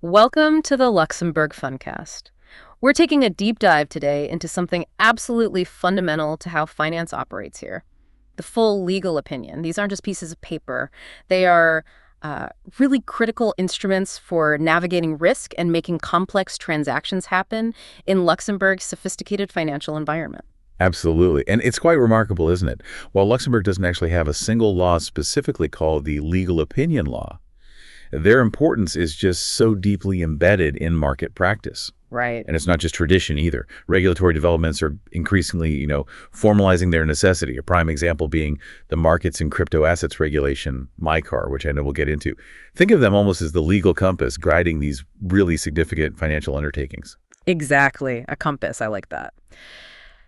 Welcome to the Luxembourg Fundcast. We're taking a deep dive today into something absolutely fundamental to how finance operates here. The full legal opinion. These aren't just pieces of paper. They are really critical instruments for navigating risk and making complex transactions happen in Luxembourg's sophisticated financial environment. Absolutely. And it's quite remarkable, isn't it? While Luxembourg doesn't actually have a single law specifically called the legal opinion law, their importance is just so deeply embedded in market practice. Right. And it's not just tradition either. Regulatory developments are increasingly, formalizing their necessity. A prime example being the markets and crypto assets regulation, MiCAR, which I know we'll get into. Think of them almost as the legal compass guiding these really significant financial undertakings. Exactly. A compass. I like that.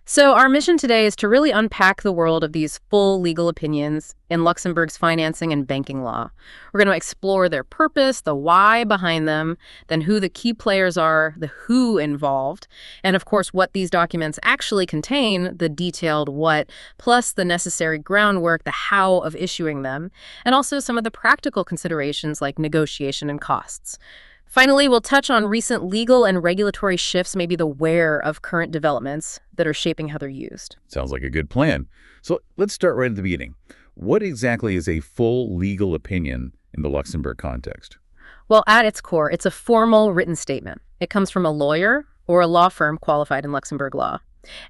So our mission today is to really unpack the world of these full legal opinions in Luxembourg's financing and banking law. We're going to explore their purpose, the why behind them, then who the key players are, the who involved, and of course what these documents actually contain, the detailed what, plus the necessary groundwork, the how of issuing them, and also some of the practical considerations like negotiation and costs. Finally, we'll touch on recent legal and regulatory shifts, maybe the where of current developments that are shaping how they're used. Sounds like a good plan. So let's start right at the beginning. What exactly is a full legal opinion in the Luxembourg context? Well, at its core, it's a formal written statement. It comes from a lawyer or a law firm qualified in Luxembourg law.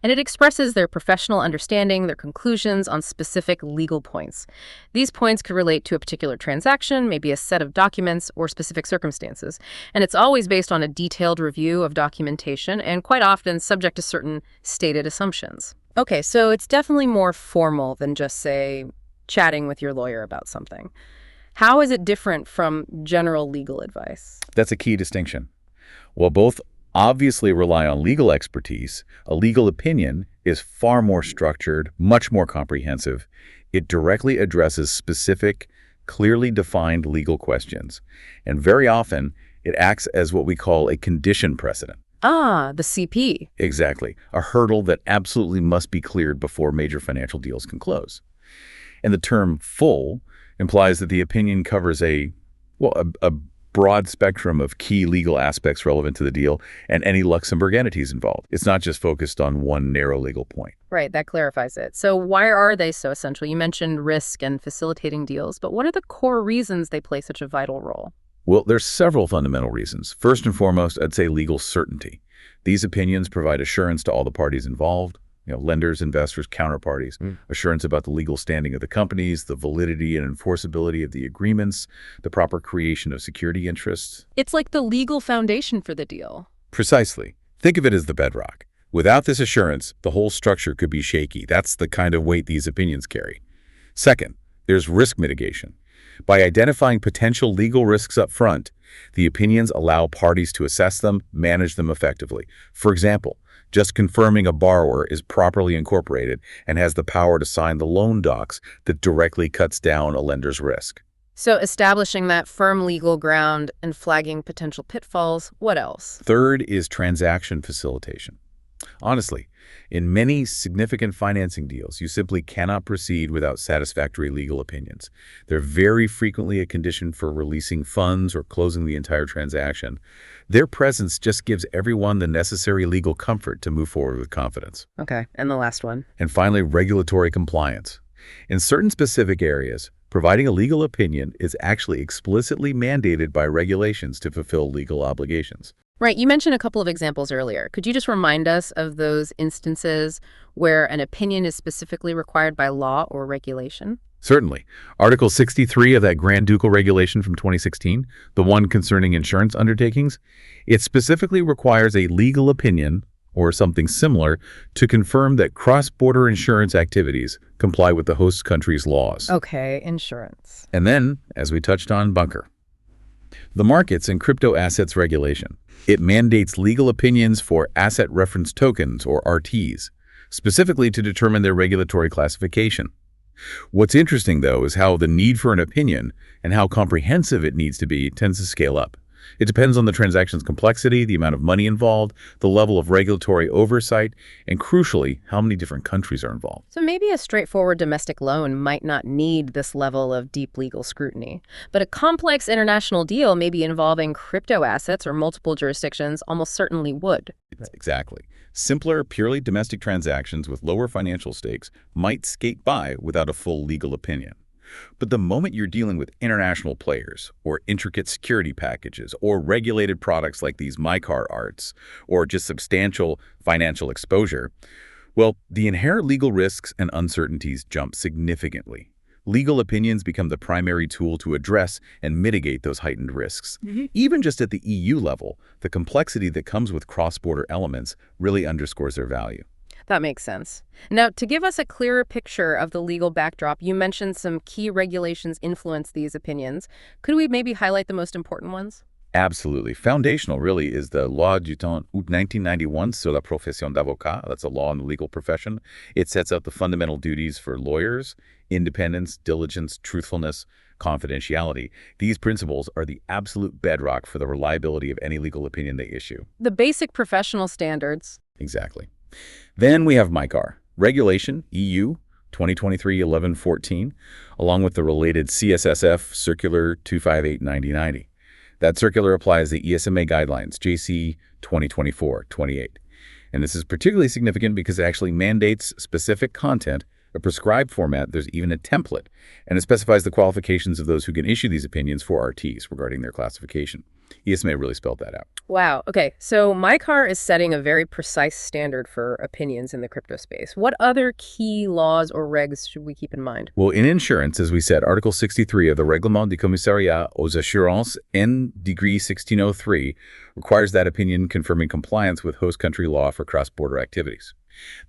And it expresses their professional understanding, their conclusions on specific legal points. These points could relate to a particular transaction, maybe a set of documents, or specific circumstances. And it's always based on a detailed review of documentation and quite often subject to certain stated assumptions. Okay, so it's definitely more formal than just, say, chatting with your lawyer about something. How is it different from general legal advice? That's a key distinction. While both obviously rely on legal expertise, a legal opinion is far more structured, much more comprehensive. It directly addresses specific, clearly defined legal questions. And very often, it acts as what we call a condition precedent. Ah, the CP. Exactly. A hurdle that absolutely must be cleared before major financial deals can close. And the term full implies that the opinion covers a broad spectrum of key legal aspects relevant to the deal and any Luxembourg entities involved. It's not just focused on one narrow legal point. Right, that clarifies it. So why are they so essential? You mentioned risk and facilitating deals, but what are the core reasons they play such a vital role? Well, there's several fundamental reasons. First and foremost, I'd say legal certainty. These opinions provide assurance to all the parties involved, lenders, investors, counterparties, assurance about the legal standing of the companies, the validity and enforceability of the agreements, the proper creation of security interests. It's like the legal foundation for the deal. Precisely. Think of it as the bedrock. Without this assurance, the whole structure could be shaky. That's the kind of weight these opinions carry. Second, there's risk mitigation. By identifying potential legal risks up front, the opinions allow parties to assess them, manage them effectively. For example, just confirming a borrower is properly incorporated and has the power to sign the loan docs that directly cuts down a lender's risk. So establishing that firm legal ground and flagging potential pitfalls, what else? Third is transaction facilitation. Honestly, in many significant financing deals, you simply cannot proceed without satisfactory legal opinions. They're very frequently a condition for releasing funds or closing the entire transaction. Their presence just gives everyone the necessary legal comfort to move forward with confidence. Okay, and the last one? And finally, regulatory compliance. In certain specific areas, providing a legal opinion is actually explicitly mandated by regulations to fulfill legal obligations. Right, you mentioned a couple of examples earlier. Could you just remind us of those instances where an opinion is specifically required by law or regulation? Certainly. Article 63 of that Grand Ducal regulation from 2016, the one concerning insurance undertakings, it specifically requires a legal opinion or something similar to confirm that cross-border insurance activities comply with the host country's laws. Okay, insurance. And then, as we touched on, bunker. The markets and crypto assets regulation. It mandates legal opinions for asset reference tokens, or RTs, specifically to determine their regulatory classification. What's interesting, though, is how the need for an opinion and how comprehensive it needs to be tends to scale up. It depends on the transaction's complexity, the amount of money involved, the level of regulatory oversight, and crucially, how many different countries are involved. So maybe a straightforward domestic loan might not need this level of deep legal scrutiny, but a complex international deal maybe involving crypto assets or multiple jurisdictions almost certainly would. Exactly. Simpler, purely domestic transactions with lower financial stakes might skate by without a full legal opinion. But the moment you're dealing with international players, or intricate security packages, or regulated products like these MyCar arts, or just substantial financial exposure, well, the inherent legal risks and uncertainties jump significantly. Legal opinions become the primary tool to address and mitigate those heightened risks. Even just at the EU level, the complexity that comes with cross-border elements really underscores their value. That makes sense. Now, to give us a clearer picture of the legal backdrop, you mentioned some key regulations influence these opinions. Could we maybe highlight the most important ones? Absolutely. Foundational, really, is the Loi du temps août 1991 sur la profession d'avocat. That's a law in the legal profession. It sets out the fundamental duties for lawyers: independence, diligence, truthfulness, confidentiality. These principles are the absolute bedrock for the reliability of any legal opinion they issue. The basic professional standards. Exactly. Then we have MyCar, Regulation EU 2023-1114, along with the related CSSF Circular 258/9090. That circular applies the ESMA guidelines, JC 2024-28. And this is particularly significant because it actually mandates specific content, a prescribed format. There's even a template, and it specifies the qualifications of those who can issue these opinions for RTs regarding their classification. ESMA really spelled that out. Wow. Okay. So MyCar is setting a very precise standard for opinions in the crypto space. What other key laws or regs should we keep in mind? Well, in insurance, as we said, Article 63 of the Règlement du Commissariat aux Assurances N degree 1603 requires that opinion confirming compliance with host country law for cross-border activities.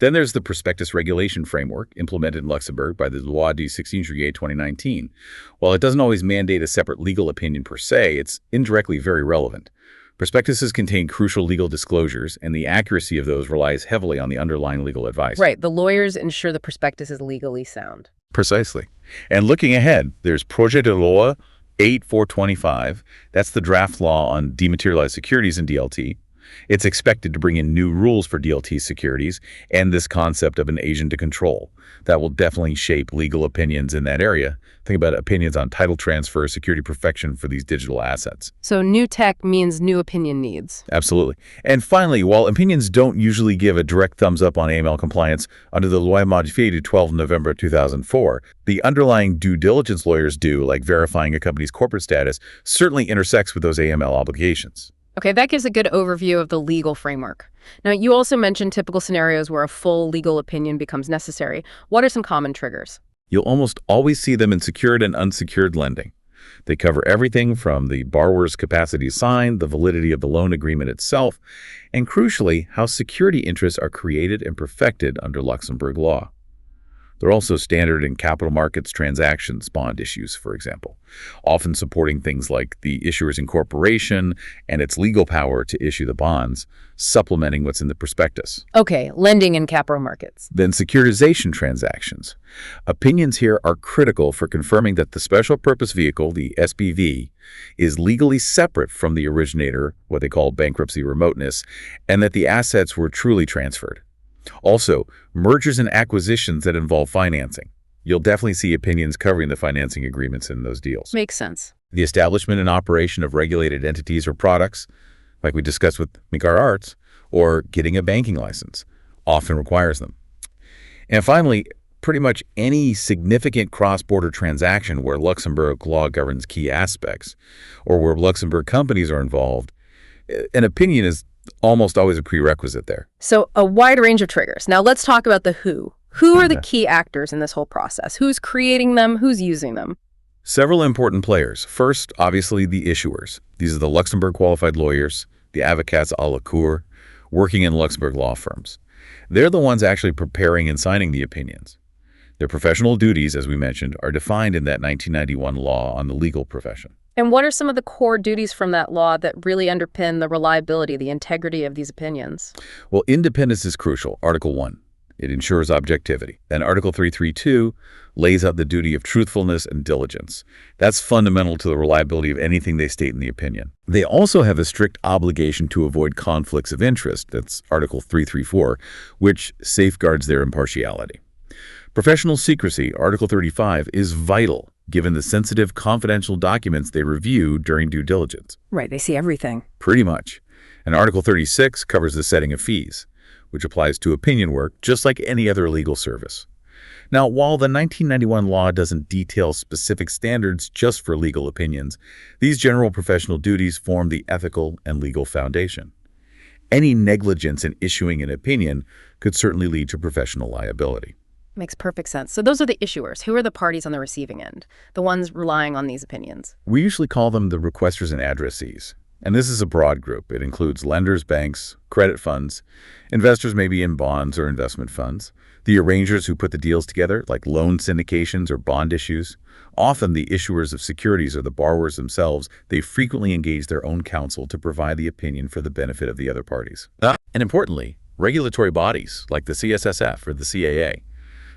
Then there's the prospectus regulation framework implemented in Luxembourg by the Loi du 16 juillet 2019. While it doesn't always mandate a separate legal opinion per se, it's indirectly very relevant. Prospectuses contain crucial legal disclosures, and the accuracy of those relies heavily on the underlying legal advice. Right. The lawyers ensure the prospectus is legally sound. Precisely. And looking ahead, there's Projet de Loi 8425. That's the draft law on dematerialized securities in DLT. It's expected to bring in new rules for DLT securities and this concept of an agent to control. That will definitely shape legal opinions in that area. Think about opinions on title transfer, security perfection for these digital assets. So new tech means new opinion needs. Absolutely. And finally, while opinions don't usually give a direct thumbs up on AML compliance under the Loi modifiée du 12 November 2004, the underlying due diligence lawyers do, like verifying a company's corporate status, certainly intersects with those AML obligations. Okay, that gives a good overview of the legal framework. Now, you also mentioned typical scenarios where a full legal opinion becomes necessary. What are some common triggers? You'll almost always see them in secured and unsecured lending. They cover everything from the borrower's capacity to sign, the validity of the loan agreement itself, and crucially, how security interests are created and perfected under Luxembourg law. They're also standard in capital markets transactions, bond issues, for example, often supporting things like the issuer's incorporation and its legal power to issue the bonds, supplementing what's in the prospectus. Okay, lending in capital markets. Then securitization transactions. Opinions here are critical for confirming that the special purpose vehicle, the SPV, is legally separate from the originator, what they call bankruptcy remoteness, and that the assets were truly transferred. Also, mergers and acquisitions that involve financing. You'll definitely see opinions covering the financing agreements in those deals. Makes sense. The establishment and operation of regulated entities or products, like we discussed with MyCar Arts, or getting a banking license, often requires them. And finally, pretty much any significant cross-border transaction where Luxembourg law governs key aspects, or where Luxembourg companies are involved, an opinion is almost always a prerequisite there. So a wide range of triggers. Now let's talk about the who. Who are the key actors in this whole process? Who's creating them? Who's using them? Several important players. First, obviously, the issuers. These are the Luxembourg qualified lawyers, the avocats à la cour, working in Luxembourg law firms. They're the ones actually preparing and signing the opinions. Their professional duties, as we mentioned, are defined in that 1991 law on the legal profession. And what are some of the core duties from that law that really underpin the reliability, the integrity of these opinions? Well, independence is crucial, Article 1. It ensures objectivity. Then Article 332 lays out the duty of truthfulness and diligence. That's fundamental to the reliability of anything they state in the opinion. They also have a strict obligation to avoid conflicts of interest. That's Article 334, which safeguards their impartiality. Professional secrecy, Article 35, is vital given the sensitive, confidential documents they review during due diligence. Right, they see everything. Pretty much. And Article 36 covers the setting of fees, which applies to opinion work just like any other legal service. Now, while the 1991 law doesn't detail specific standards just for legal opinions, these general professional duties form the ethical and legal foundation. Any negligence in issuing an opinion could certainly lead to professional liability. Makes perfect sense. So those are the issuers. Who are the parties on the receiving end? The ones relying on these opinions? We usually call them the requesters and addressees. And this is a broad group. It includes lenders, banks, credit funds. Investors may be in bonds or investment funds. The arrangers who put the deals together, like loan syndications or bond issues. Often the issuers of securities are the borrowers themselves. They frequently engage their own counsel to provide the opinion for the benefit of the other parties. And importantly, regulatory bodies like the CSSF or the CAA.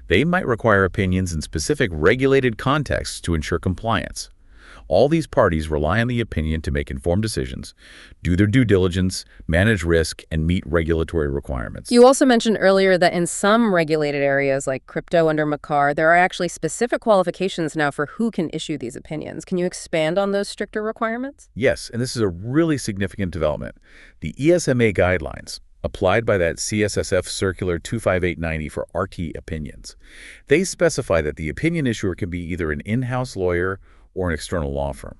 They might require opinions in specific regulated contexts to ensure compliance. All these parties rely on the opinion to make informed decisions, do their due diligence, manage risk, and meet regulatory requirements. You also mentioned earlier that in some regulated areas like crypto under McCarr, there are actually specific qualifications now for who can issue these opinions. Can you expand on those stricter requirements? Yes, and this is a really significant development. The ESMA guidelines, applied by that CSSF Circular 25890 for RT opinions. They specify that the opinion issuer can be either an in-house lawyer or an external law firm.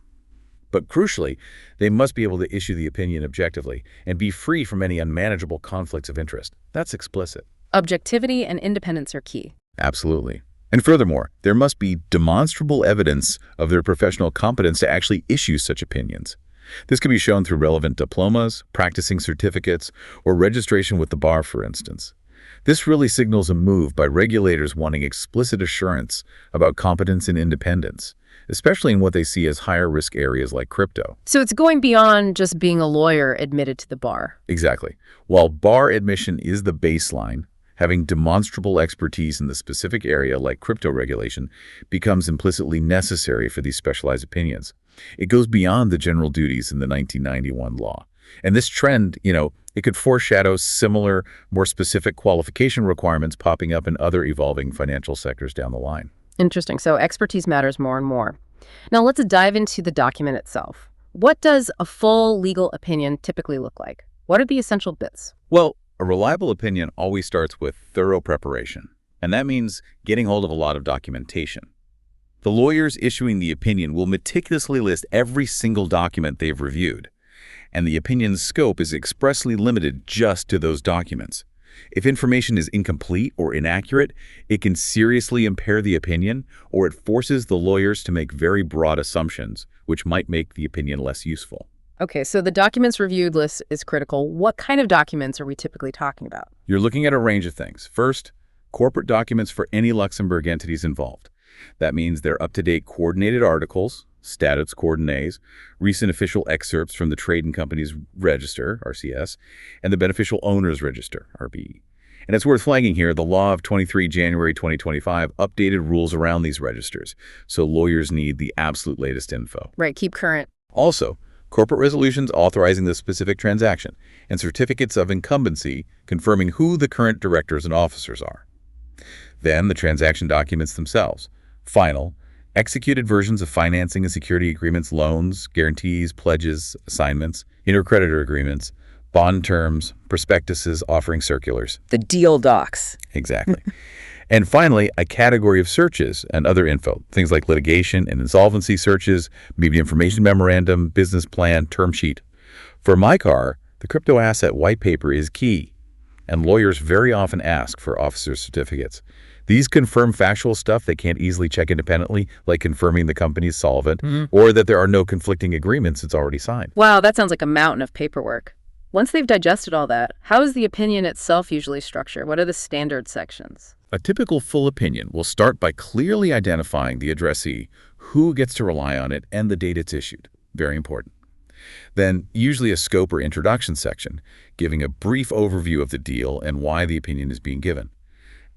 But crucially, they must be able to issue the opinion objectively and be free from any unmanageable conflicts of interest. That's explicit. Objectivity and independence are key. Absolutely. And furthermore, there must be demonstrable evidence of their professional competence to actually issue such opinions. This can be shown through relevant diplomas, practicing certificates, or registration with the bar, for instance. This really signals a move by regulators wanting explicit assurance about competence and independence, especially in what they see as higher risk areas like crypto. So it's going beyond just being a lawyer admitted to the bar. Exactly. While bar admission is the baseline, having demonstrable expertise in the specific area like crypto regulation becomes implicitly necessary for these specialized opinions. It goes beyond the general duties in the 1991 law. And this trend, it could foreshadow similar, more specific qualification requirements popping up in other evolving financial sectors down the line. Interesting. So expertise matters more and more. Now let's dive into the document itself. What does a full legal opinion typically look like? What are the essential bits? Well, a reliable opinion always starts with thorough preparation, and that means getting hold of a lot of documentation. The lawyers issuing the opinion will meticulously list every single document they've reviewed, and the opinion's scope is expressly limited just to those documents. If information is incomplete or inaccurate, it can seriously impair the opinion, or it forces the lawyers to make very broad assumptions, which might make the opinion less useful. Okay, so the documents reviewed list is critical. What kind of documents are we typically talking about? You're looking at a range of things. First, corporate documents for any Luxembourg entities involved. That means they're up-to-date coordinated articles, statutes coordinates, recent official excerpts from the Trade and Companies Register, RCS, and the Beneficial Owners Register, RBE. And it's worth flagging here, the law of 23 January 2025 updated rules around these registers, so lawyers need the absolute latest info. Right, keep current. Also, corporate resolutions authorizing the specific transaction, and certificates of incumbency confirming who the current directors and officers are. Then the transaction documents themselves. Final, executed versions of financing and security agreements, loans, guarantees, pledges, assignments, intercreditor agreements, bond terms, prospectuses, offering circulars. The deal docs. Exactly. And finally, a category of searches and other info, things like litigation and insolvency searches, maybe information memorandum, business plan, term sheet. For MyCar, the crypto asset white paper is key, and lawyers very often ask for officer certificates. These confirm factual stuff they can't easily check independently, like confirming the company's solvent, or that there are no conflicting agreements it's already signed. Wow, that sounds like a mountain of paperwork. Once they've digested all that, how is the opinion itself usually structured? What are the standard sections? A typical full opinion will start by clearly identifying the addressee, who gets to rely on it, and the date it's issued. Very important. Then, usually a scope or introduction section, giving a brief overview of the deal and why the opinion is being given.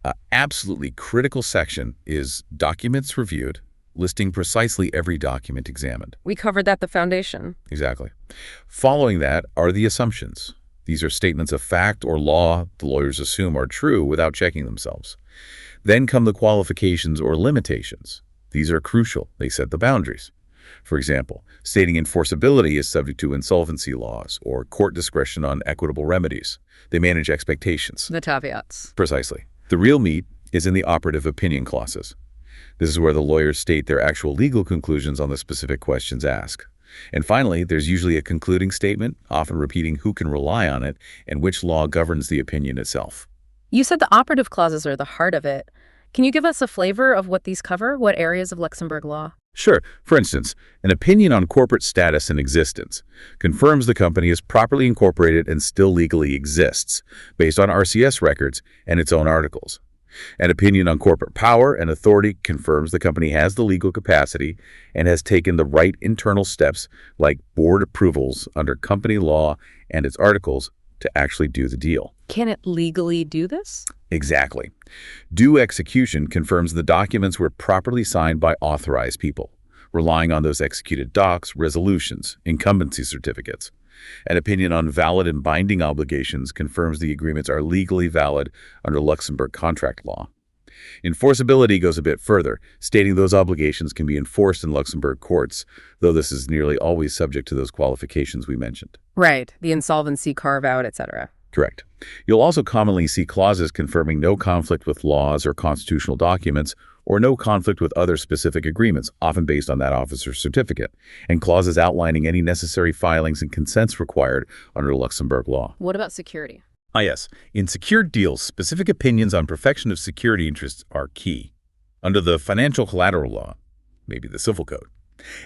An absolutely critical section is documents reviewed, listing precisely every document examined. We covered that the foundation. Exactly. Following that are the assumptions. These are statements of fact or law the lawyers assume are true without checking themselves. Then come the qualifications or limitations. These are crucial. They set the boundaries. For example, stating enforceability is subject to insolvency laws or court discretion on equitable remedies. They manage expectations. The caveats. Precisely. The real meat is in the operative opinion clauses. This is where the lawyers state their actual legal conclusions on the specific questions asked. And finally, there's usually a concluding statement, often repeating who can rely on it and which law governs the opinion itself. You said the operative clauses are the heart of it. Can you give us a flavor of what these cover? What areas of Luxembourg law? Sure. For instance, an opinion on corporate status and existence confirms the company is properly incorporated and still legally exists, based on RCS records and its own articles. An opinion on corporate power and authority confirms the company has the legal capacity and has taken the right internal steps, like board approvals under company law and its articles, to actually do the deal. Can it legally do this? Exactly. Due execution confirms the documents were properly signed by authorized people, relying on those executed docs, resolutions, incumbency certificates. An opinion on valid and binding obligations confirms the agreements are legally valid under Luxembourg contract law. Enforceability goes a bit further, stating those obligations can be enforced in Luxembourg courts, though this is nearly always subject to those qualifications we mentioned. Right, the insolvency carve-out, etc. Correct. You'll also commonly see clauses confirming no conflict with laws or constitutional documents, or no conflict with other specific agreements, often based on that officer's certificate, and clauses outlining any necessary filings and consents required under Luxembourg law. What about security? Yes. In secured deals, specific opinions on perfection of security interests are key. Under the financial collateral law, maybe the civil code,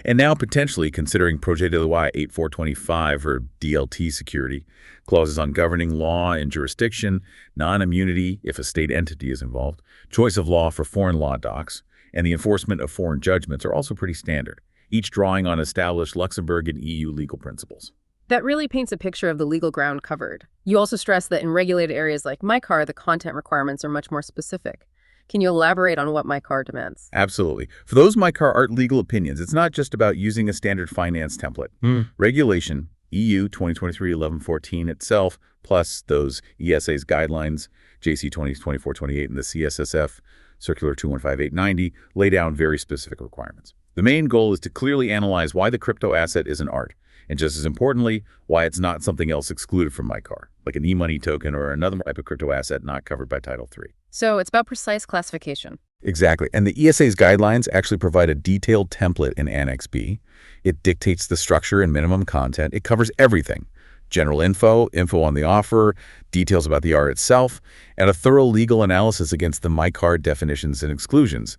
and now potentially considering Projet de loi 8425 or DLT security, clauses on governing law and jurisdiction, non-immunity if a state entity is involved, choice of law for foreign law docs, and the enforcement of foreign judgments are also pretty standard, each drawing on established Luxembourg and EU legal principles. That really paints a picture of the legal ground covered. You also stress that in regulated areas like MyCar, the content requirements are much more specific. Can you elaborate on what MyCar demands? Absolutely. For those MyCar Art legal opinions, it's not just about using a standard finance template. Regulation, EU 2023-1114 itself, plus those ESA's guidelines, JC 2024-28 and the CSSF, Circular 215890, lay down very specific requirements. The main goal is to clearly analyze why the crypto asset is an art, and just as importantly, why it's not something else excluded from MyCar, like an e-money token or another type of crypto asset not covered by Title III. So it's about precise classification. Exactly. And the ESA's guidelines actually provide a detailed template in Annex B. It dictates the structure and minimum content. It covers everything. General info on the offer, details about the art itself, and a thorough legal analysis against the MyCar definitions and exclusions.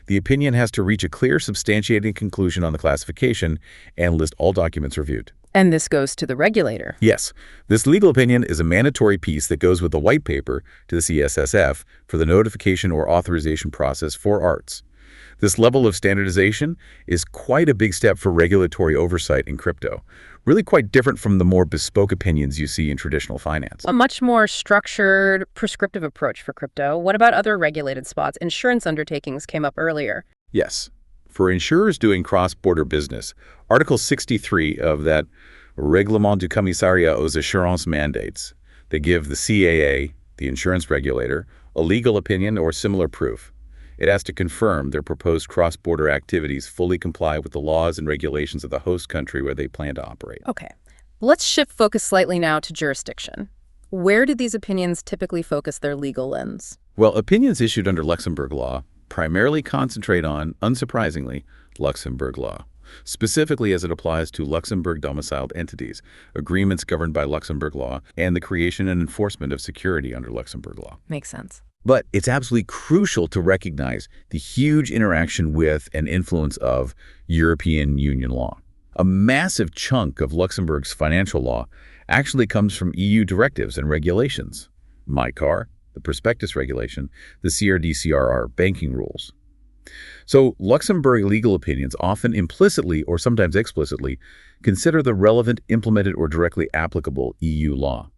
The opinion has to reach a clear, substantiating conclusion on the classification and list all documents reviewed. And this goes to the regulator. Yes. This legal opinion is a mandatory piece that goes with the white paper to the CSSF for the notification or authorization process for arts. This level of standardization is quite a big step for regulatory oversight in crypto, really quite different from the more bespoke opinions you see in traditional finance. A much more structured, prescriptive approach for crypto. What about other regulated spots? Insurance undertakings came up earlier. Yes. For insurers doing cross-border business, Article 63 of that Règlement du Commissariat aux Assurances mandates, they give the CAA, the insurance regulator, a legal opinion or similar proof. It has to confirm their proposed cross-border activities fully comply with the laws and regulations of the host country where they plan to operate. Okay. Let's shift focus slightly now to jurisdiction. Where do these opinions typically focus their legal lens? Well, opinions issued under Luxembourg law primarily concentrate on, unsurprisingly, Luxembourg law, specifically as it applies to Luxembourg-domiciled entities, agreements governed by Luxembourg law, and the creation and enforcement of security under Luxembourg law. Makes sense. But it's absolutely crucial to recognize the huge interaction with and influence of European Union law. A massive chunk of Luxembourg's financial law actually comes from EU directives and regulations. MyCar, the prospectus regulation, the CRD/CRR banking rules. So Luxembourg legal opinions often implicitly or sometimes explicitly consider the relevant, implemented, or directly applicable EU law.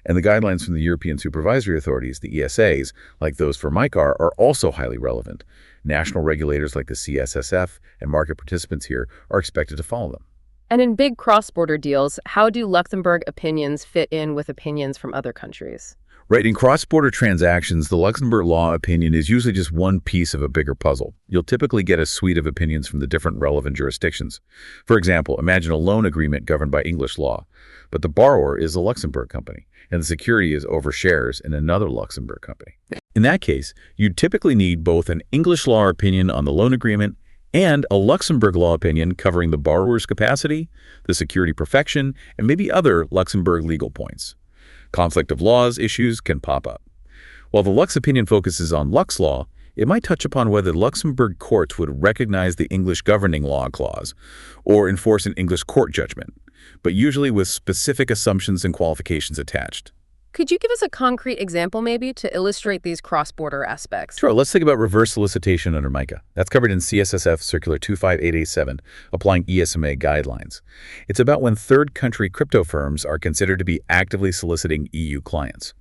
And the guidelines from the European supervisory authorities, the ESAs, like those for MiCAR, are also highly relevant. National regulators like the CSSF and market participants here are expected to follow them. And in big cross-border deals, how do Luxembourg opinions fit in with opinions from other countries? Right, in cross-border transactions, the Luxembourg law opinion is usually just one piece of a bigger puzzle. You'll typically get a suite of opinions from the different relevant jurisdictions. For example, imagine a loan agreement governed by English law, but the borrower is a Luxembourg company, and the security is over shares in another Luxembourg company. In that case, you'd typically need both an English law opinion on the loan agreement and a Luxembourg law opinion covering the borrower's capacity, the security perfection, and maybe other Luxembourg legal points. Conflict of laws issues can pop up. While the Lux opinion focuses on Lux law, it might touch upon whether Luxembourg courts would recognize the English governing law clause or enforce an English court judgment, but usually with specific assumptions and qualifications attached. Could you give us a concrete example, maybe, to illustrate these cross-border aspects? Sure, let's think about reverse solicitation under MiCA. That's covered in CSSF Circular 25887, applying ESMA guidelines. It's about when third-country crypto firms are considered to be actively soliciting EU clients.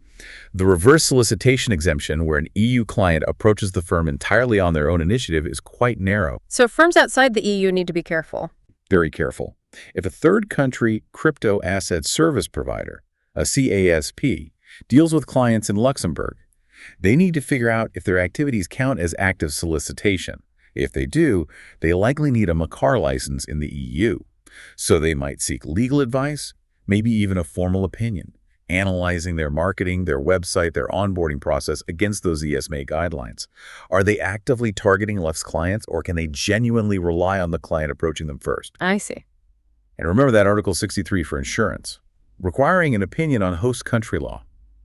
The reverse solicitation exemption, where an EU client approaches the firm entirely on their own initiative, is quite narrow. So firms outside the EU need to be careful. Very careful. If a third-country crypto asset service provider, a CASP, deals with clients in Luxembourg, they need to figure out if their activities count as active solicitation. If they do, they likely need a MiCAR license in the EU. So they might seek legal advice, maybe even a formal opinion, analyzing their marketing, their website, their onboarding process against those ESMA guidelines. Are they actively targeting Lux clients, or can they genuinely rely on the client approaching them first? I see. And remember that Article 63 for insurance, requiring an opinion on host country law.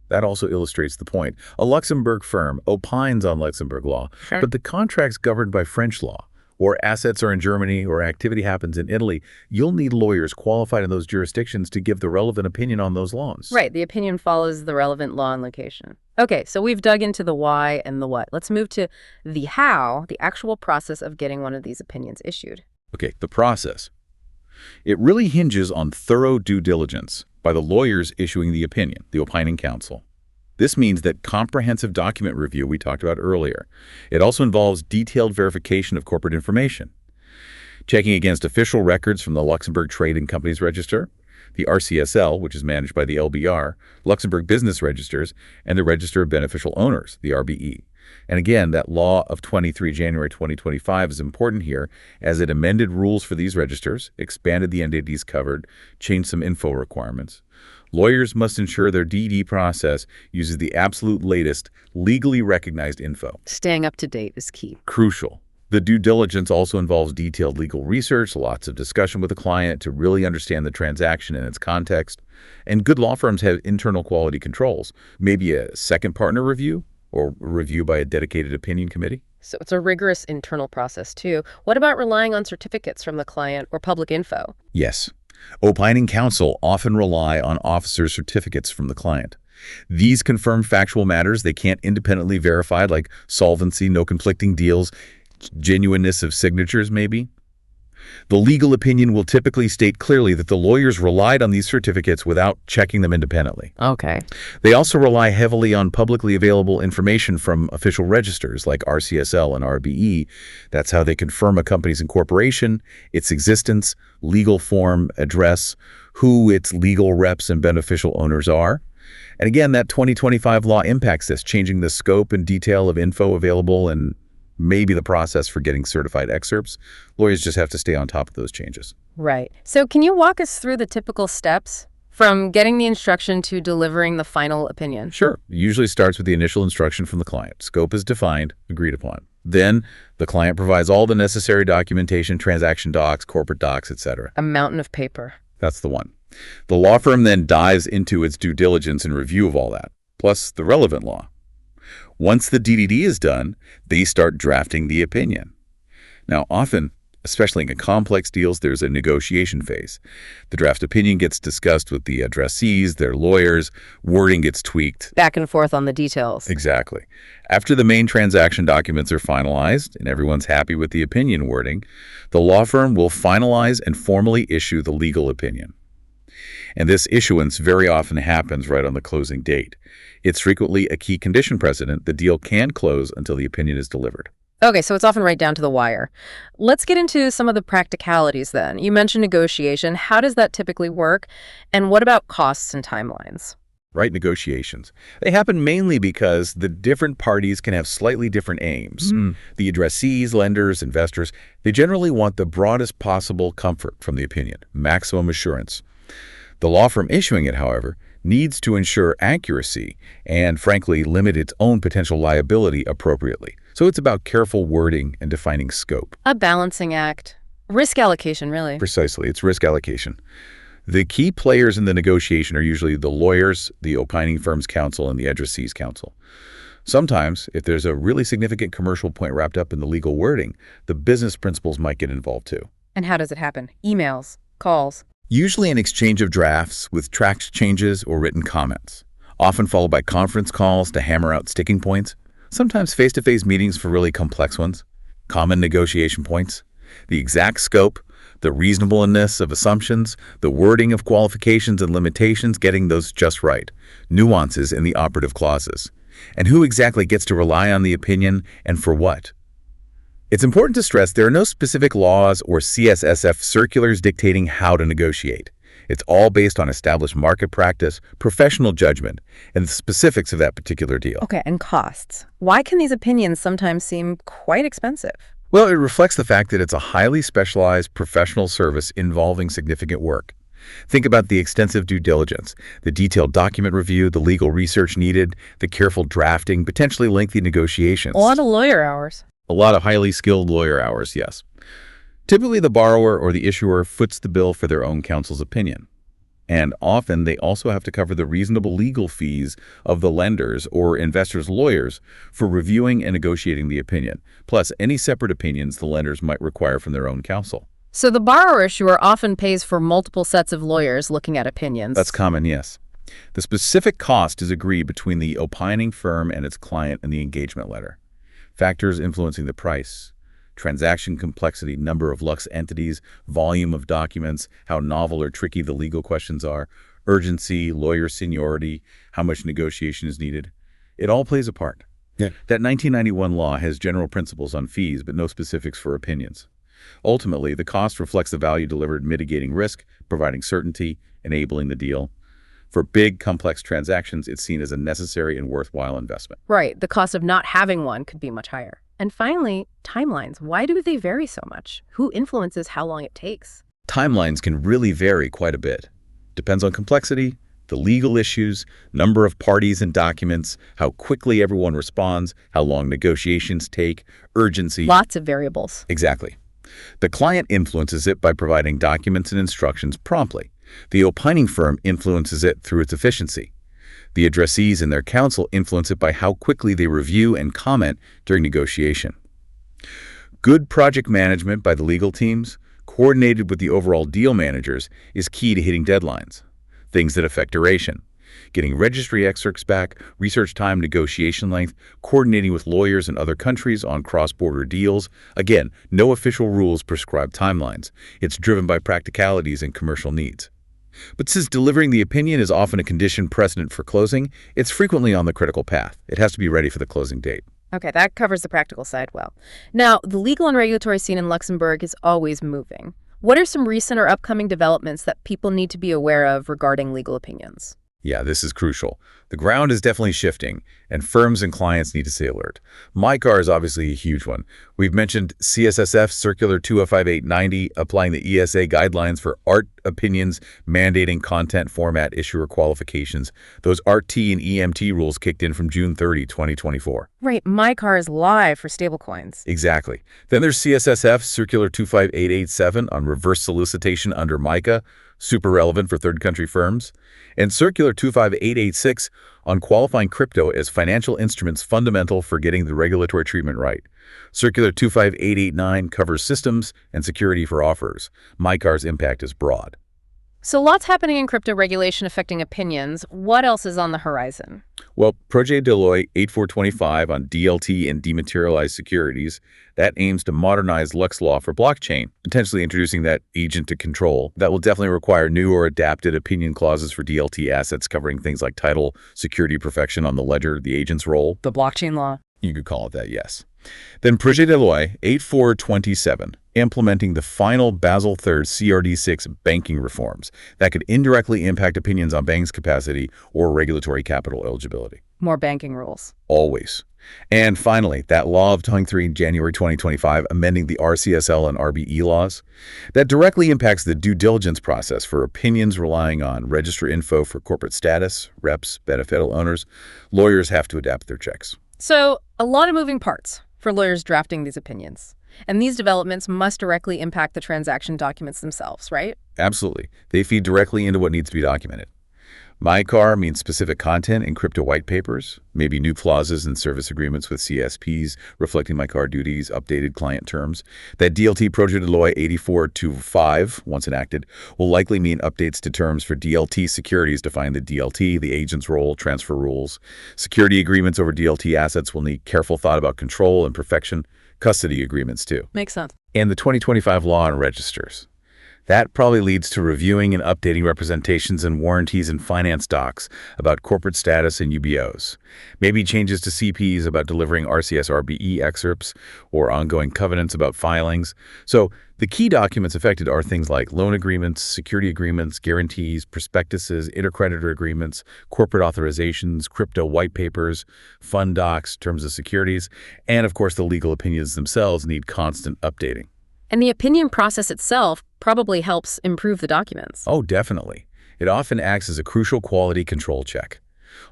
That also illustrates the point. A Luxembourg firm opines on Luxembourg law, Sure. but the contract's governed by French law, or assets are in Germany, or activity happens in Italy. You'll need lawyers qualified in those jurisdictions to give the relevant opinion on those laws. Right, the opinion follows the relevant law and location. Okay, so we've dug into the why and the what. Let's move to the how, the actual process of getting one of these opinions issued. Okay, the process. It really hinges on thorough due diligence by the lawyers issuing the opinion, the opining counsel. This means that comprehensive document review we talked about earlier. It also involves detailed verification of corporate information, checking against official records from the Luxembourg Trade and Companies Register, the RCSL, which is managed by the LBR, Luxembourg Business Registers, and the Register of Beneficial Owners, the RBE. And again, that law of 23 January 2025 is important here, as it amended rules for these registers, expanded the entities covered, changed some info requirements. Lawyers must ensure their DD process uses the absolute latest, legally recognized info. Staying up to date is key. Crucial. The due diligence also involves detailed legal research, lots of discussion with the client to really understand the transaction and its context. And good law firms have internal quality controls, maybe a second partner review, or review by a dedicated opinion committee. So it's a rigorous internal process, too. What about relying on certificates from the client or public info? Yes. Opining counsel often rely on officers' certificates from the client. These confirm factual matters they can't independently verify, like solvency, no conflicting deals, genuineness of signatures, maybe. The legal opinion will typically state clearly that the lawyers relied on these certificates without checking them independently. Okay. They also rely heavily on publicly available information from official registers like RCSL and RBE. That's how they confirm a company's incorporation, its existence, legal form, address, who its legal reps and beneficial owners are. And again, that 2025 law impacts this, changing the scope and detail of info available and maybe the process for getting certified excerpts. Lawyers just have to stay on top of those changes. Right. So can you walk us through the typical steps from getting the instruction to delivering the final opinion? Sure. It usually starts with the initial instruction from the client. Scope is defined, agreed upon. Then the client provides all the necessary documentation, transaction docs, corporate docs, etc. A mountain of paper. That's the one. The law firm then dives into its due diligence and review of all that, plus the relevant law. Once the DDD is done, they start drafting the opinion. Now, often, especially in complex deals, there's a negotiation phase. The draft opinion gets discussed with the addressees, their lawyers, wording gets tweaked. Back and forth on the details. Exactly. After the main transaction documents are finalized and everyone's happy with the opinion wording, the law firm will finalize and formally issue the legal opinion. And this issuance very often happens right on the closing date. It's frequently a key condition precedent. The deal can close until the opinion is delivered. Okay, so it's often right down to the wire. Let's get into some of the practicalities then. You mentioned negotiation. How does that typically work? And what about costs and timelines? Right, negotiations. They happen mainly because the different parties can have slightly different aims. The addressees, lenders, investors, they generally want the broadest possible comfort from the opinion, maximum assurance. The law firm issuing it, however, needs to ensure accuracy and, frankly, limit its own potential liability appropriately. So it's about careful wording and defining scope. A balancing act. Risk allocation, really. Precisely, it's risk allocation. The key players in the negotiation are usually the lawyers, the opining firm's counsel, and the addressee's counsel. Sometimes, if there's a really significant commercial point wrapped up in the legal wording, the business principals might get involved too. And how does it happen? Emails, calls. Usually an exchange of drafts with tracked changes or written comments, often followed by conference calls to hammer out sticking points, sometimes face-to-face meetings for really complex ones, common negotiation points, the exact scope, the reasonableness of assumptions, the wording of qualifications and limitations, getting those just right, nuances in the operative clauses, and who exactly gets to rely on the opinion and for what. It's important to stress there are no specific laws or CSSF circulars dictating how to negotiate. It's all based on established market practice, professional judgment, and the specifics of that particular deal. Okay, and costs. Why can these opinions sometimes seem quite expensive? Well, it reflects the fact that it's a highly specialized professional service involving significant work. Think about the extensive due diligence, the detailed document review, the legal research needed, the careful drafting, potentially lengthy negotiations. A lot of lawyer hours. A lot of highly skilled lawyer hours, yes. Typically, the borrower or the issuer foots the bill for their own counsel's opinion. And often, they also have to cover the reasonable legal fees of the lenders or investors' lawyers for reviewing and negotiating the opinion, plus any separate opinions the lenders might require from their own counsel. So the borrower issuer often pays for multiple sets of lawyers looking at opinions. That's common, yes. The specific cost is agreed between the opining firm and its client in the engagement letter. Factors influencing the price, transaction complexity, number of Lux entities, volume of documents, how novel or tricky the legal questions are, urgency, lawyer seniority, how much negotiation is needed. It all plays a part. Yeah. That 1991 law has general principles on fees, but no specifics for opinions. Ultimately, the cost reflects the value delivered mitigating risk, providing certainty, enabling the deal. For big, complex transactions, it's seen as a necessary and worthwhile investment. Right. The cost of not having one could be much higher. And finally, timelines. Why do they vary so much? Who influences how long it takes? Timelines can really vary quite a bit. Depends on complexity, the legal issues, number of parties and documents, how quickly everyone responds, how long negotiations take, urgency. Lots of variables. Exactly. The client influences it by providing documents and instructions promptly. The opining firm influences it through its efficiency. The addressees and their counsel influence it by how quickly they review and comment during negotiation. Good project management by the legal teams, coordinated with the overall deal managers, is key to hitting deadlines. Things that affect duration. Getting registry excerpts back, research time, negotiation length, coordinating with lawyers in other countries on cross-border deals. Again, no official rules prescribe timelines. It's driven by practicalities and commercial needs. But since delivering the opinion is often a condition precedent for closing, it's frequently on the critical path. It has to be ready for the closing date. Okay, that covers the practical side well. Now, the legal and regulatory scene in Luxembourg is always moving. What are some recent or upcoming developments that people need to be aware of regarding legal opinions? Yeah, this is crucial. The ground is definitely shifting, and firms and clients need to stay alert. MyCar is obviously a huge one. We've mentioned CSSF Circular 205-890, applying the ESA guidelines for art opinions, mandating content format issuer qualifications. Those ART-T and EMT rules kicked in from June 30, 2024. Right, MyCar is live for stablecoins. Exactly. Then there's CSSF Circular 25887 on reverse solicitation under MiCA, super relevant for third country firms, and Circular 25886 on qualifying crypto as financial instruments fundamental for getting the regulatory treatment right. Circular 25889 covers systems and security for offers. MyCar's impact is broad. So lots happening in crypto regulation affecting opinions. What else is on the horizon? Well, Projet de Loi 8425 on DLT and dematerialized securities, that aims to modernize Lux law for blockchain, potentially introducing that agent to control. That will definitely require new or adapted opinion clauses for DLT assets covering things like title, security perfection on the ledger, the agent's role. The blockchain law. You could call it that, yes. Then Projet de Loi 8427, implementing the final Basel III CRD6 banking reforms that could indirectly impact opinions on banks' capacity or regulatory capital eligibility. More banking rules. Always. And finally, that law of 23 January 2025 amending the RCSL and RBE laws that directly impacts the due diligence process for opinions relying on register info for corporate status, reps, beneficial owners. Lawyers have to adapt their checks. So, a lot of moving parts for lawyers drafting these opinions. And these developments must directly impact the transaction documents themselves, right? Absolutely. They feed directly into what needs to be documented. MyCar means specific content in crypto white papers, maybe new clauses in service agreements with CSPs reflecting MyCar duties, updated client terms. That DLT Projet de Loi 8425, once enacted, will likely mean updates to terms for DLT securities define the DLT, the agent's role, transfer rules. Security agreements over DLT assets will need careful thought about control and perfection. Custody agreements, too. Makes sense. And the 2025 law on registers. That probably leads to reviewing and updating representations and warranties in finance docs about corporate status and UBOs. Maybe changes to CPs about delivering RCS-RBE excerpts or ongoing covenants about filings. So the key documents affected are things like loan agreements, security agreements, guarantees, prospectuses, intercreditor agreements, corporate authorizations, crypto white papers, fund docs, terms of securities, and of course the legal opinions themselves need constant updating. And the opinion process itself probably helps improve the documents. Oh, definitely. It often acts as a crucial quality control check.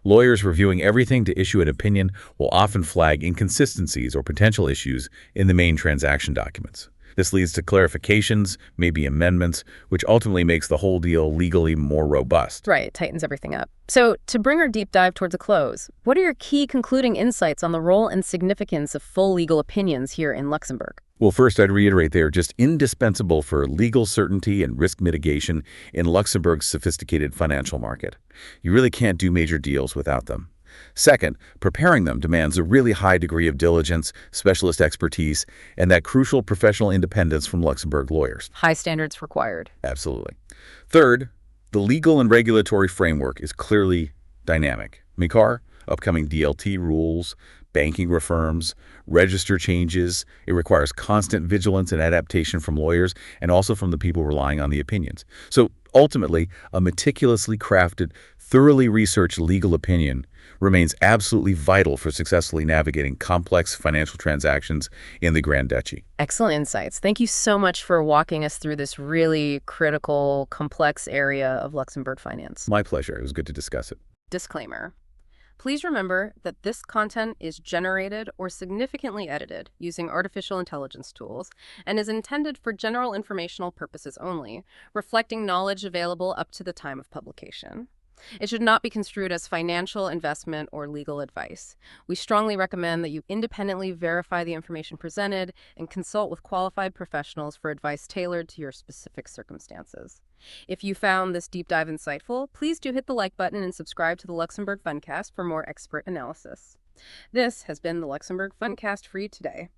Lawyers reviewing everything to issue an opinion will often flag inconsistencies or potential issues in the main transaction documents. This leads to clarifications, maybe amendments, which ultimately makes the whole deal legally more robust. Right, tightens everything up. So, to bring our deep dive towards a close, what are your key concluding insights on the role and significance of full legal opinions here in Luxembourg? Well, first, I'd reiterate they are just indispensable for legal certainty and risk mitigation in Luxembourg's sophisticated financial market. You really can't do major deals without them. Second, preparing them demands a really high degree of diligence, specialist expertise, and that crucial professional independence from Luxembourg lawyers. High standards required. Absolutely. Third, the legal and regulatory framework is clearly dynamic. MiCAR, upcoming DLT rules, banking reforms, register changes. It requires constant vigilance and adaptation from lawyers and also from the people relying on the opinions. So ultimately, a meticulously crafted, thoroughly researched legal opinion remains absolutely vital for successfully navigating complex financial transactions in the Grand Duchy. Excellent insights. Thank you so much for walking us through this really critical, complex area of Luxembourg finance. My pleasure. It was good to discuss it. Disclaimer. Please remember that this content is generated or significantly edited using artificial intelligence tools and is intended for general informational purposes only, reflecting knowledge available up to the time of publication. It should not be construed as financial, investment, or legal advice. We strongly recommend that you independently verify the information presented and consult with qualified professionals for advice tailored to your specific circumstances. If you found this deep dive insightful, please do hit the like button and subscribe to the Luxembourg Fundcast for more expert analysis. This has been the Luxembourg Fundcast for you today.